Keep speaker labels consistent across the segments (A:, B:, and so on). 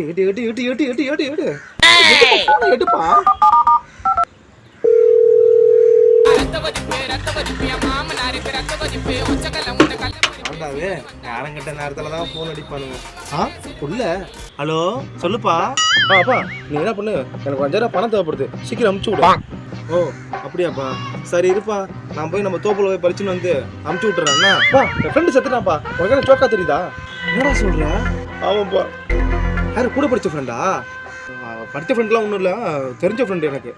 A: எட்டு எட்டு எட்டு எட்டு எட்டு எட்டு எட்டு எட்டு எடுப்பா. ஆண்டாவே யாரங்கிட்ட நேரத்துல தான் ஃபோன் அடிப்பானுங்க. புள்ள ஹலோ சொல்லுப்பா. அப்பா நீ என்ன பண்ணு, எனக்கு 5000 பணம் தேவைப்படுது, சீக்கிரம் அமுச்சு விடு. ஓ அப்படியாப்பா, சரி இருப்பா, நான் போய் நம்ம தோப்புல போய் பறிச்சுன்னு வந்து அமுச்சு விட்டுறேன்னா. என் ஃப்ரெண்டு செத்துட்டான்ப்பா, உனக்கு சோக்கா தெரியுதா? என்னடா சொல்ற? ஆமாப்பா. யாரு கூட படிச்ச ஃப்ரெண்டா? படித்த ஃப்ரெண்ட்லாம் ஒன்றும் இல்லை, தெரிஞ்ச ஃப்ரெண்டு எனக்கு,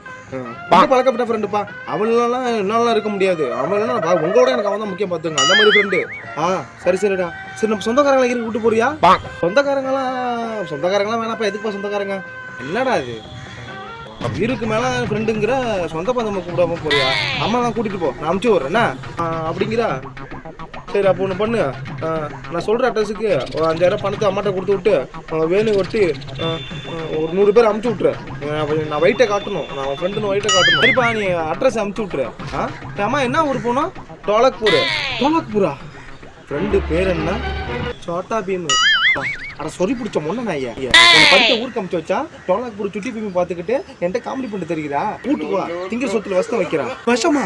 A: பழக்கப்பட்ட ஃப்ரெண்டுப்பா. அவனெல்லாம் என்னாலாம் இருக்க முடியாது, அவன் இல்லைன்னா உங்களோட எனக்கு அவன் தான் முக்கியம் பார்த்துங்க, அந்த மாதிரி ஃப்ரெண்டு. சரி சரிடா. சரி நம்ம சொந்தக்காரங்களை இருக்கு கூட்டு போறியா? சொந்தக்காரங்களாம் வேணாப்பா, எதுக்குப்பா சொந்தக்காரங்க? என்னடா இது வீருக்கு மேலே ஃப்ரெண்டுங்கிற, சொந்த பந்தம் கூப்பிடாம போறியா? அம்மா நான் கூட்டிகிட்டு போ, நான் அமுச்சு விட்றேன்னா அப்படிங்கிறா. சரி அப்போ ஒன்று பண்ணு, நான் சொல்கிற அட்ரஸுக்கு ஒரு 5000 பணத்தை அம்மாட்ட கொடுத்து விட்டு வேணு கொட்டி ஒரு 100 பேர் அமுச்சு விட்ரு. நான் வெயிட்டை காட்டணும், நான் அவன் ஃப்ரெண்டுன்னு வெயிட்டை காட்டணும். சரிப்பா நீ அட்ரஸ் அமுச்சு விட்ரு. அம்மா என்ன ஊர் போகணும்? டோலக்பூரா? ஃப்ரெண்டு பேர் என்ன? சோட்டா பீமு. அட சொறி பிடிச்ச முன்ன நான் படித்த ஊருக்கு அமுச்சு வச்சா டோலாக்பூர் சுட்டி பீமி பார்த்துக்கிட்டு என்கிட்ட காமெடி பண்ணிட்டு தெரியுதா? கூட்டுக்குவா திங்க சொத்துல வசத்தை வைக்கிறான். விஷமா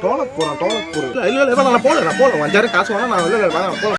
A: டோலக்பூர் இல்லை நான் போல 5000 காசு வேணா, நான் இல்லை போல.